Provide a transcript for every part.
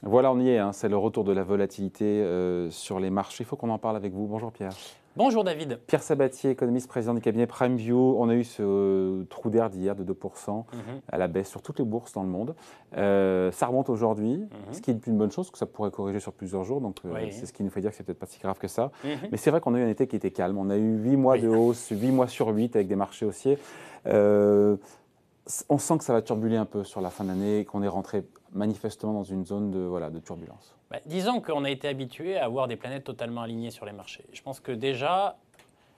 Voilà, on y est, hein, c'est le retour de la volatilité sur les marchés. Il faut qu'on en parle avec vous. Bonjour Pierre. Bonjour David. Pierre Sabatier, économiste, président du cabinet PrimeView. On a eu ce trou d'air d'hier de 2% à la baisse sur toutes les bourses dans le monde. Ça remonte aujourd'hui, ce qui est une bonne chose, parce que ça pourrait corriger sur plusieurs jours. Donc Oui. c'est ce qui nous fait dire que c'est peut-être pas si grave que ça. Mhm. Mais c'est vrai qu'on a eu un été qui était calme. On a eu 8 mois de hausse, 8 mois sur 8 avec des marchés haussiers. On sent que ça va turbuler un peu sur la fin d'année et qu'on est rentré manifestement dans une zone de turbulence. Disons qu'on a été habitué à avoir des planètes totalement alignées sur les marchés. Je pense que déjà,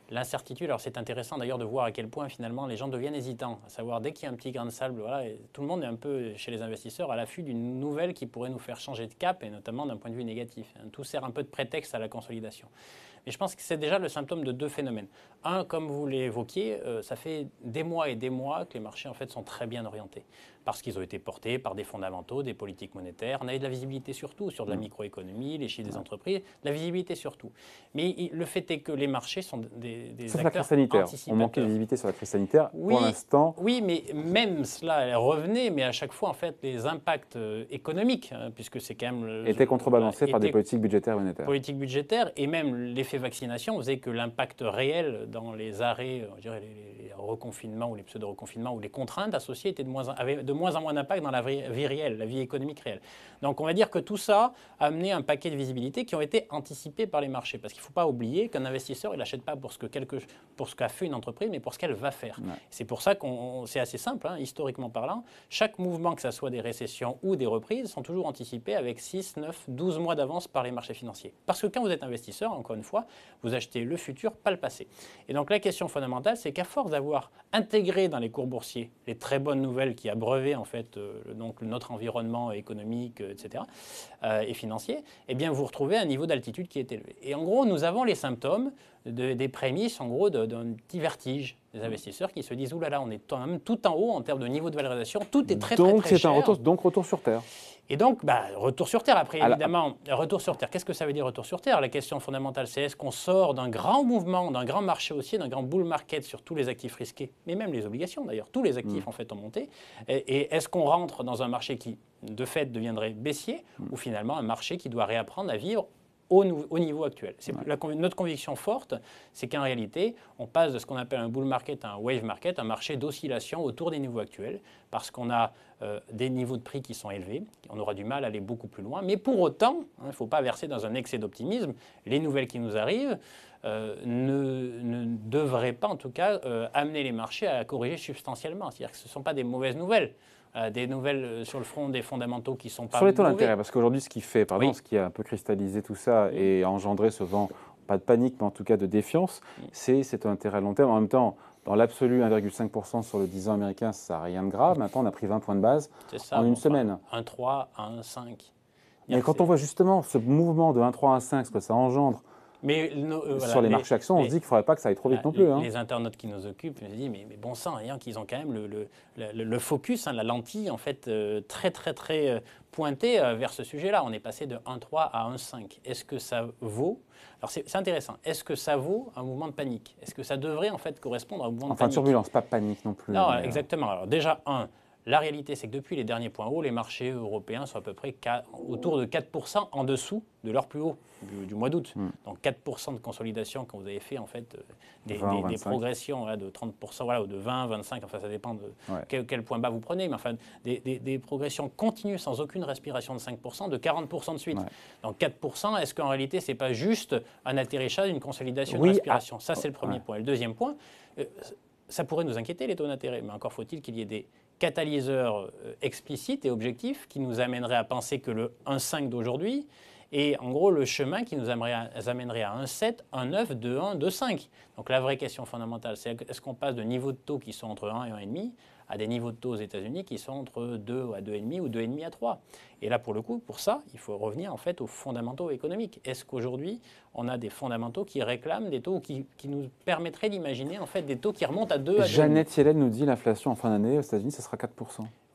l'incertitude, alors c'est intéressant d'ailleurs de voir à quel point finalement les gens deviennent hésitants, à savoir dès qu'il y a un petit grain de sable, voilà, et tout le monde est un peu chez les investisseurs à l'affût d'une nouvelle qui pourrait nous faire changer de cap et notamment d'un point de vue négatif. Tout sert un peu de prétexte à la consolidation. Mais je pense que c'est déjà le symptôme de deux phénomènes. Un, comme vous l'évoquiez, ça fait des mois et des mois que les marchés en fait sont très bien orientés parce qu'ils ont été portés par des fondamentaux, des politiques monétaires. On a eu de la visibilité surtout sur de la microéconomie, les chiffres des entreprises, de la visibilité surtout. Mais le fait est que les marchés sont des Sauf acteurs la crise sanitaire. anticipateurs. On manquait de visibilité sur la crise sanitaire. Oui, pour l'instant. Oui, mais même cela elle revenait, mais à chaque fois, en fait, les impacts économiques, puisque c'est quand même... Étaient contrebalancés par des politiques budgétaires et monétaires. Politiques budgétaires, et même l'effet vaccination faisait que l'impact réel dans les arrêts, je dirais les reconfinements ou les pseudo-reconfinements ou les contraintes associées avaient de moins en moins d'impact dans la vie réelle, la vie économique réelle. Donc on va dire que tout ça a amené un paquet de visibilités qui ont été anticipées par les marchés. Parce qu'il ne faut pas oublier qu'un investisseur, il n'achète pas pour ce qu'a fait une entreprise, mais pour ce qu'elle va faire. Ouais. C'est pour ça que c'est assez simple, historiquement parlant. Chaque mouvement, que ce soit des récessions ou des reprises, sont toujours anticipés avec 6, 9, 12 mois d'avance par les marchés financiers. Parce que quand vous êtes investisseur, encore une fois, vous achetez le futur, pas le passé. Et donc la question fondamentale, c'est qu'à force d'avoir intégré dans les cours boursiers les très bonnes nouvelles qui abreuvaient en fait donc notre environnement économique, etc., et financier, eh bien vous retrouvez un niveau d'altitude qui est élevé. Et en gros, nous avons les symptômes des prémices, en gros, d'un petit vertige des investisseurs qui se disent « Ouh là là, on est quand même tout en haut en termes de niveau de valorisation, tout est très cher. » Donc c'est un retour sur Terre. Et donc, retour sur Terre, après, évidemment, retour sur Terre. Qu'est-ce que ça veut dire, retour sur Terre? La question fondamentale, c'est est-ce qu'on sort d'un grand mouvement, d'un grand marché haussier, d'un grand bull market sur tous les actifs risqués, mais même les obligations d'ailleurs, tous les actifs en fait ont monté, et est-ce qu'on rentre dans un marché qui, de fait, deviendrait baissier, ou finalement un marché qui doit réapprendre à vivre au niveau actuel. Notre conviction forte, c'est qu'en réalité, on passe de ce qu'on appelle un bull market à un wave market, un marché d'oscillation autour des niveaux actuels, parce qu'on a des niveaux de prix qui sont élevés, on aura du mal à aller beaucoup plus loin, mais pour autant, il ne faut pas verser dans un excès d'optimisme, les nouvelles qui nous arrivent ne devraient pas en tout cas amener les marchés à corriger substantiellement, c'est-à-dire que ce ne sont pas des mauvaises nouvelles. Des nouvelles sur le front des fondamentaux qui sont pas sur les taux mauvais. d'intérêt, parce qu'aujourd'hui, ce qui fait, ce qui a un peu cristallisé tout ça et a engendré ce vent, pas de panique, mais en tout cas de défiance, c'est ces taux d'intérêt à long terme. En même temps, dans l'absolu, 1,5% sur le 10 ans américain, ça n'a rien de grave. Maintenant, on a pris 20 points de base en une semaine. 1,3 à 1,5. Mais quand on voit justement ce mouvement de 1,3 à 1,5, ce que ça engendre, mais sur les marchés actions, on se dit qu'il ne faudrait pas que ça aille trop vite non plus. Les internautes qui nous occupent me disent mais bon sang, qu'ils ont quand même le focus, la lentille en fait très pointée vers ce sujet-là. On est passé de 1,3 à 1,5. Est-ce que ça vaut? Alors c'est intéressant. Est-ce que ça vaut un mouvement de panique? Est-ce que ça devrait en fait correspondre à un mouvement de panique? Enfin turbulence, pas panique non plus. Non, exactement. Alors déjà la réalité, c'est que depuis les derniers points hauts, les marchés européens sont à peu près autour de 4% en dessous de leur plus haut du mois d'août. Donc 4% de consolidation quand vous avez fait en fait des progressions de 30%, ou de 20, 25, enfin ça dépend de quel point bas vous prenez, mais enfin des progressions continues sans aucune respiration de 5%, de 40% de suite. Donc 4%, est-ce qu'en réalité c'est pas juste un atterrissage, une consolidation, une respiration? Ça c'est le premier point. Et le deuxième point, ça pourrait nous inquiéter les taux d'intérêt, mais encore faut-il qu'il y ait des catalyseurs explicites et objectifs qui nous amèneraient à penser que le 1,5 d'aujourd'hui est en gros le chemin qui nous amènerait à 1,7, 1,9, 2,1, 2,5. Donc la vraie question fondamentale, c'est est-ce qu'on passe de niveaux de taux qui sont entre 1 et 1,5 à des niveaux de taux aux États-Unis qui sont entre 2 à 2,5 ou 2,5 à 3. Et là, pour le coup, pour ça, il faut revenir en fait aux fondamentaux économiques. Est-ce qu'aujourd'hui, on a des fondamentaux qui réclament des taux qui nous permettraient d'imaginer en fait des taux qui remontent à 2 à 2,5? Jeannette Yellen nous dit l'inflation en fin d'année aux États-Unis, ce sera 4%.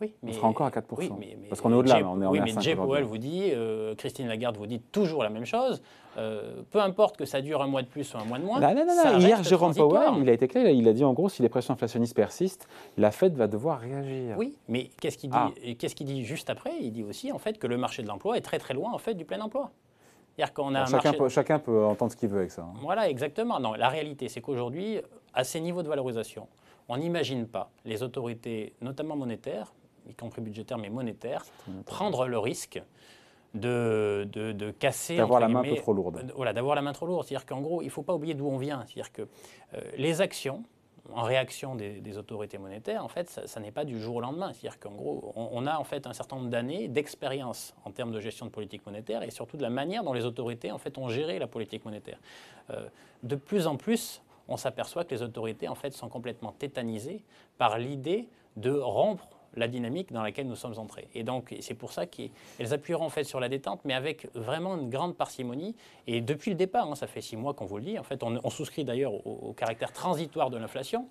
Oui, on sera encore à 4%. Oui, parce qu'on est au-delà, on est à 5%. Mais Jay Powell vous dit, Christine Lagarde vous dit toujours la même chose. Peu importe que ça dure un mois de plus ou un mois de moins. Non. Hier, Jérôme Powell, il a été clair. Il a dit en gros, si les pressions inflationnistes persistent, la Fed va devoir réagir. Oui, mais qu'est-ce qu'il dit Qu'est-ce qu'il dit juste après? Il dit aussi en fait que le marché de l'emploi est très très loin en fait du plein emploi. Chacun peut entendre ce qu'il veut avec ça. Voilà, exactement. Non, la réalité, c'est qu'aujourd'hui, à ces niveaux de valorisation, on n'imagine pas les autorités, notamment monétaires, y compris budgétaires, mais monétaires, prendre le risque de casser... D'avoir la main un peu trop lourde. Voilà, d'avoir la main trop lourde. C'est-à-dire qu'en gros, il ne faut pas oublier d'où on vient. C'est-à-dire que les actions, en réaction des autorités monétaires, en fait, ça n'est pas du jour au lendemain. C'est-à-dire qu'en gros, on a en fait un certain nombre d'années d'expérience en termes de gestion de politique monétaire et surtout de la manière dont les autorités en fait ont géré la politique monétaire. De plus en plus, on s'aperçoit que les autorités en fait sont complètement tétanisées par l'idée de rompre la dynamique dans laquelle nous sommes entrés. Et donc, c'est pour ça qu'elles appuieront en fait sur la détente, mais avec vraiment une grande parcimonie. Et depuis le départ, ça fait 6 mois qu'on vous le dit, en fait, on souscrit d'ailleurs au caractère transitoire de l'inflation.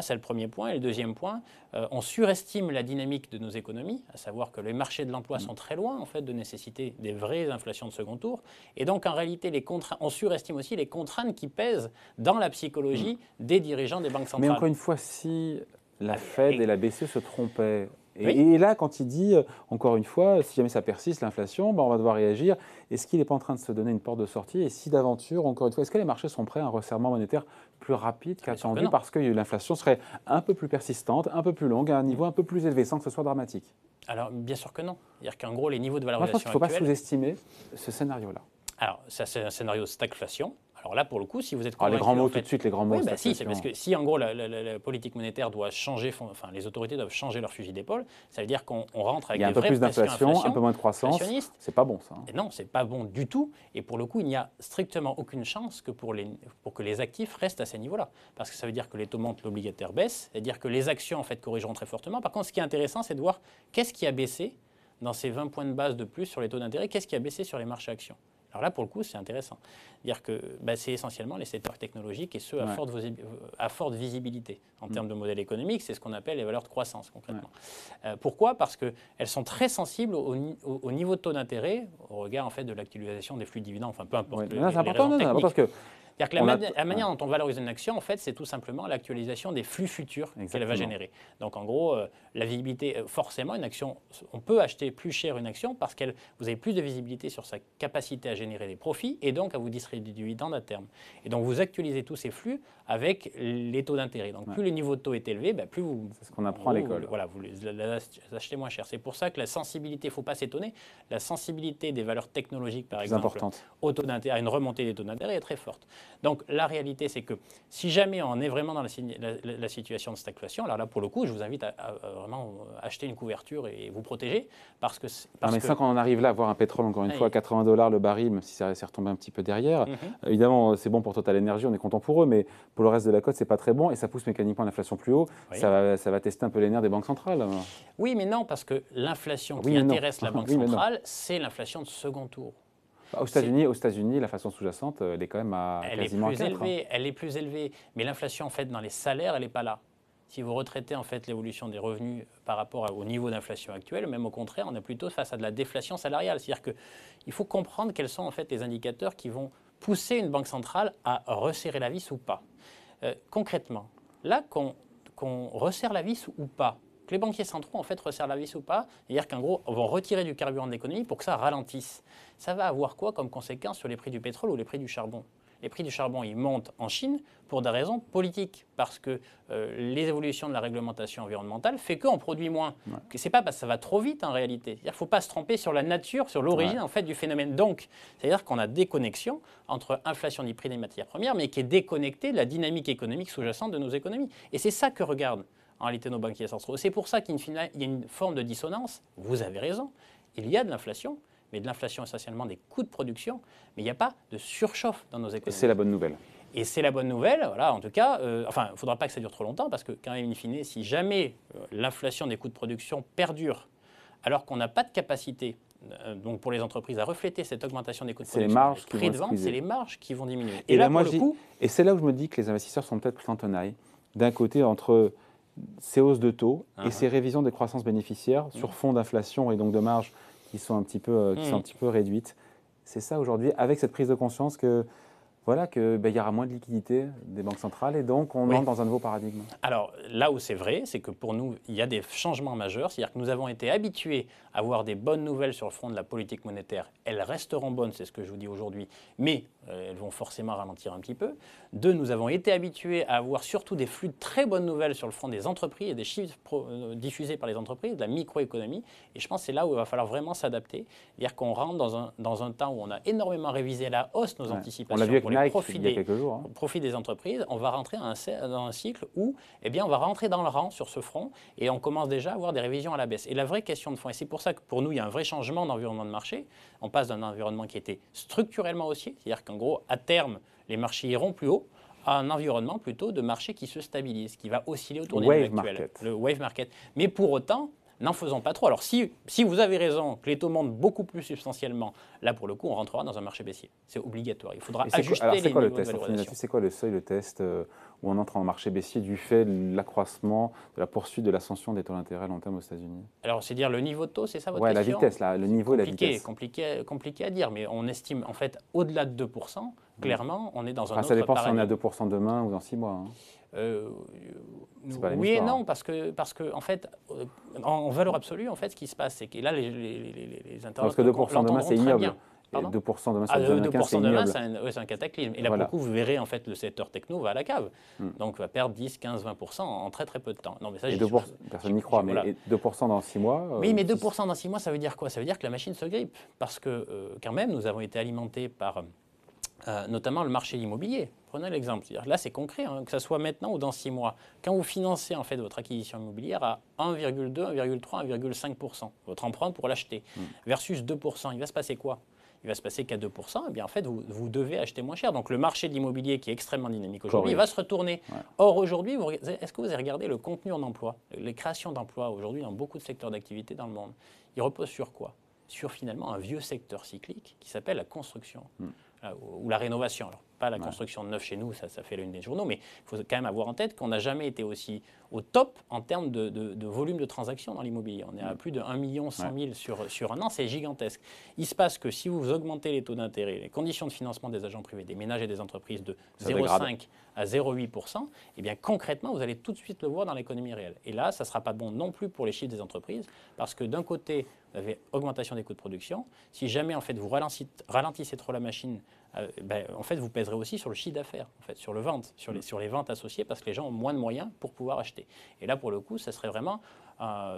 C'est le premier point. Et le deuxième point, on surestime la dynamique de nos économies, à savoir que les marchés de l'emploi sont très loin en fait de nécessiter des vraies inflations de second tour. Et donc, en réalité, on surestime aussi les contraintes qui pèsent dans la psychologie des dirigeants des banques centrales. Mais encore une fois, si la Fed et la BCE se trompaient. Et là, quand il dit, encore une fois, si jamais ça persiste, l'inflation, on va devoir réagir, est-ce qu'il n'est pas en train de se donner une porte de sortie? Et si d'aventure, encore une fois, est-ce que les marchés sont prêts à un resserrement monétaire plus rapide qu'attendu parce que l'inflation serait un peu plus persistante, un peu plus longue, à un niveau un peu plus élevé, sans que ce soit dramatique? Alors, bien sûr que non. C'est-à-dire qu'en gros, les niveaux de valorisation actuels... Je pense qu'il ne faut pas sous-estimer ce scénario-là. Alors, ça, c'est un scénario de stagflation. Alors là, pour le coup, si vous êtes convaincu... les grands mots, tout de suite, les grands mots. Oui, si, c'est parce que si, en gros, la politique monétaire doit changer, enfin, les autorités doivent changer leur fusil d'épaule, ça veut dire qu'on rentre avec des vraies pressions inflationnistes. Il y a un peu plus d'inflation, un peu moins de croissance. C'est pas bon, ça. Et non, c'est pas bon du tout. Et pour le coup, il n'y a strictement aucune chance que pour que les actifs restent à ces niveaux-là. Parce que ça veut dire que les taux montent, l'obligataire baisse, c'est-à-dire que les actions, en fait, corrigeront très fortement. Par contre, ce qui est intéressant, c'est de voir qu'est-ce qui a baissé dans ces 20 points de base de plus sur les taux d'intérêt, qu'est-ce qui a baissé sur les marchés actions. Alors là, pour le coup, c'est intéressant. C'est-à-dire que c'est essentiellement les secteurs technologiques et ceux à forte visibilité. En termes de modèle économique, c'est ce qu'on appelle les valeurs de croissance, concrètement. Pourquoi? Parce qu'elles sont très sensibles au niveau de taux d'intérêt, au regard en fait, de l'actualisation des flux de dividendes, enfin peu importe les raisons techniques. Parce que c'est-à-dire que la manière dont on valorise une action, en fait, c'est tout simplement l'actualisation des flux futurs qu'elle va générer. Donc, en gros, la visibilité, forcément, une action, on peut acheter plus cher une action parce que vous avez plus de visibilité sur sa capacité à générer des profits et donc à vous distribuer du dividende à terme. Et donc, vous actualisez tous ces flux avec les taux d'intérêt. Donc, plus le niveau de taux est élevé, plus vous... C'est ce qu'on apprend à l'école. Voilà, vous les achetez moins cher. C'est pour ça que la sensibilité, il ne faut pas s'étonner, la sensibilité des valeurs technologiques, par exemple, au taux d'intérêt, à une remontée des taux d'intérêt est très forte. Donc, la réalité, c'est que si jamais on est vraiment dans la situation de stagflation, alors là, pour le coup, je vous invite à vraiment acheter une couverture et vous protéger. Parce que quand on arrive là à voir un pétrole, encore une fois, à $80 le baril, même si ça s'est retombé un petit peu derrière, évidemment, c'est bon pour Total Energy, on est content pour eux, mais pour le reste de la cote, c'est pas très bon et ça pousse mécaniquement l'inflation plus haut. Ça va tester un peu les nerfs des banques centrales. Oui, mais non, parce que l'inflation qui intéresse la banque centrale, c'est l'inflation de second tour. Aux États-Unis, la façon sous-jacente, elle est quand même à quasiment à 4. Elle est plus élevée, mais l'inflation, en fait, dans les salaires, elle n'est pas là. Si vous retraitez en fait l'évolution des revenus par rapport au niveau d'inflation actuel, même au contraire, on est plutôt face à de la déflation salariale. C'est-à-dire qu'il faut comprendre quels sont en fait les indicateurs qui vont pousser une banque centrale à resserrer la vis ou pas. Concrètement, là qu'on resserre la vis ou pas, que les banquiers centraux en fait resserrent la vis ou pas, c'est-à-dire qu'en gros, on va retirer du carburant de l'économie pour que ça ralentisse. Ça va avoir quoi comme conséquence sur les prix du pétrole ou les prix du charbon? Les prix du charbon, ils montent en Chine pour des raisons politiques, parce que les évolutions de la réglementation environnementale fait qu'on produit moins. C'est pas parce que ça va trop vite en réalité. Il ne faut pas se tromper sur la nature, sur l'origine en fait du phénomène. Donc, c'est-à-dire qu'on a des connexions entre inflation des prix des matières premières, mais qui est déconnectée de la dynamique économique sous-jacente de nos économies. Et c'est ça que regardent en réalité nos banquiers centraux. C'est pour ça qu'il y a une forme de dissonance. Vous avez raison, il y a de l'inflation, mais de l'inflation essentiellement des coûts de production, mais il n'y a pas de surchauffe dans nos économies. Et c'est la bonne nouvelle. Et c'est la bonne nouvelle, voilà, en tout cas, il ne faudra pas que ça dure trop longtemps, parce que quand même, in fine, si jamais l'inflation des coûts de production perdure, alors qu'on n'a pas de capacité donc pour les entreprises à refléter cette augmentation des coûts de production, les prix de vente, c'est les marges qui vont diminuer. Et là, et c'est là où je me dis que les investisseurs sont peut-être pris en tenaille, d'un côté entre ces hausses de taux et ces révisions des croissances bénéficiaires sur fond d'inflation et donc de marges qui sont un petit peu, réduites. C'est ça aujourd'hui, avec cette prise de conscience que voilà qu'il y aura moins de liquidités des banques centrales et donc on entre dans un nouveau paradigme. Alors là où c'est vrai, c'est que pour nous, il y a des changements majeurs. C'est-à-dire que nous avons été habitués à avoir des bonnes nouvelles sur le front de la politique monétaire. Elles resteront bonnes, c'est ce que je vous dis aujourd'hui, mais elles vont forcément ralentir un petit peu. Deux, nous avons été habitués à avoir surtout des flux de très bonnes nouvelles sur le front des entreprises et des chiffres diffusés par les entreprises, de la microéconomie. Et je pense que c'est là où il va falloir vraiment s'adapter. C'est-à-dire qu'on rentre dans un temps où on a énormément révisé à la hausse nos anticipations. On l'a vu avec Nike profit il y a quelques jours. Au profit des entreprises, on va rentrer dans un cycle où on va rentrer dans le rang sur ce front et on commence déjà à avoir des révisions à la baisse. Et la vraie question de fond, et c'est pour ça que pour nous, il y a un vrai changement d'environnement de marché, on passe d'un environnement qui était structurellement haussier, c'est-à-dire qu'en gros, à terme, les marchés iront plus haut, à un environnement plutôt de marché qui se stabilise, qui va osciller autour des niveaux actuels. Le wave market. Mais pour autant, n'en faisons pas trop. Alors si vous avez raison, que les taux montent beaucoup plus substantiellement, là pour le coup, on rentrera dans un marché baissier. C'est obligatoire. Il faudra ajuster les niveaux de valorisation. C'est quoi le seuil, le test où on entre en marché baissier du fait de l'accroissement, de la poursuite de l'ascension des taux d'intérêt à long terme aux États-Unis? Alors c'est dire le niveau de taux, c'est ça votre question? La vitesse, le niveau et la vitesse. Compliqué à dire, mais on estime en fait au-delà de 2%, clairement, on est dans un autre ça dépend paradigme. si on est à 2% demain ou dans 6 mois. Oui et non, parce que en fait, en valeur absolue, en fait, ce qui se passe, c'est que là, les internautes parce que 2% demain, c'est ignoble. 2% demain, c'est un cataclysme. Et là, pour le coup, vous verrez, en fait, le secteur techno va à la cave. Donc, va perdre 10, 15, 20% en très, très peu de temps. Non, mais ça, personne n'y croit, mais 2% dans 6 mois... Oui, mais 2% dans 6 mois, ça veut dire quoi? Ça veut dire que la machine se grippe. Parce que, quand même, nous avons été alimentés par... notamment le marché immobilier. Prenez l'exemple. Là, c'est concret, que ce soit maintenant ou dans 6 mois. Quand vous financez en fait votre acquisition immobilière à 1,2, 1,3, 1,5%, votre emprunt pour l'acheter, versus 2%, il va se passer quoi? Il va se passer qu'à 2%, eh bien en fait, vous devez acheter moins cher. Donc le marché de l'immobilier qui est extrêmement dynamique aujourd'hui, il va se retourner. Ouais. Or aujourd'hui, est-ce que vous avez regardé le contenu en emploi? Les créations d'emplois aujourd'hui dans beaucoup de secteurs d'activité dans le monde, ils reposent sur quoi? Sur finalement un vieux secteur cyclique qui s'appelle la construction. Ou la rénovation. Alors, pas la construction de neuf chez nous, ça fait l'une des journaux, mais il faut quand même avoir en tête qu'on n'a jamais été aussi au top en termes de volume de transactions dans l'immobilier. On est à plus de 1 100 000 sur un an, c'est gigantesque. Il se passe que si vous augmentez les taux d'intérêt, les conditions de financement des agents privés, des ménages et des entreprises de 0,5 à 0,8%, eh bien concrètement, vous allez tout de suite le voir dans l'économie réelle. Et là, ça ne sera pas bon non plus pour les chiffres des entreprises, parce que d'un côté, vous avez augmentation des coûts de production. Si jamais en fait, vous ralentissez trop la machine, en fait, vous pèserez aussi sur le chiffre d'affaires, en fait, sur le vente, sur les ventes associées, parce que les gens ont moins de moyens pour pouvoir acheter. Et là, pour le coup, ça serait vraiment un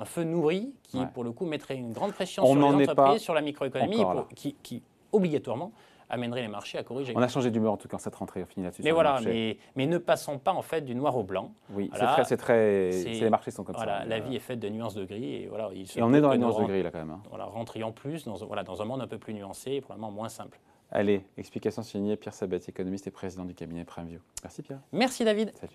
feu nourri qui, pour le coup, mettrait une grande pression sur les entreprises, sur la microéconomie, qui obligatoirement amènerait les marchés à corriger. On a changé d'humeur en tout cas cette rentrée, on finit là-dessus. Mais voilà, mais ne passons pas en fait du noir au blanc. Oui, voilà, les marchés sont comme ça. La vie est faite de nuances de gris et voilà. Et on est dans les nuances de gris là quand même. Voilà, rentrions plus dans un monde un peu plus nuancé et probablement moins simple. Allez, explication signée Pierre Sabatier, économiste et président du cabinet PrimeView. Merci Pierre. Merci David. Salut.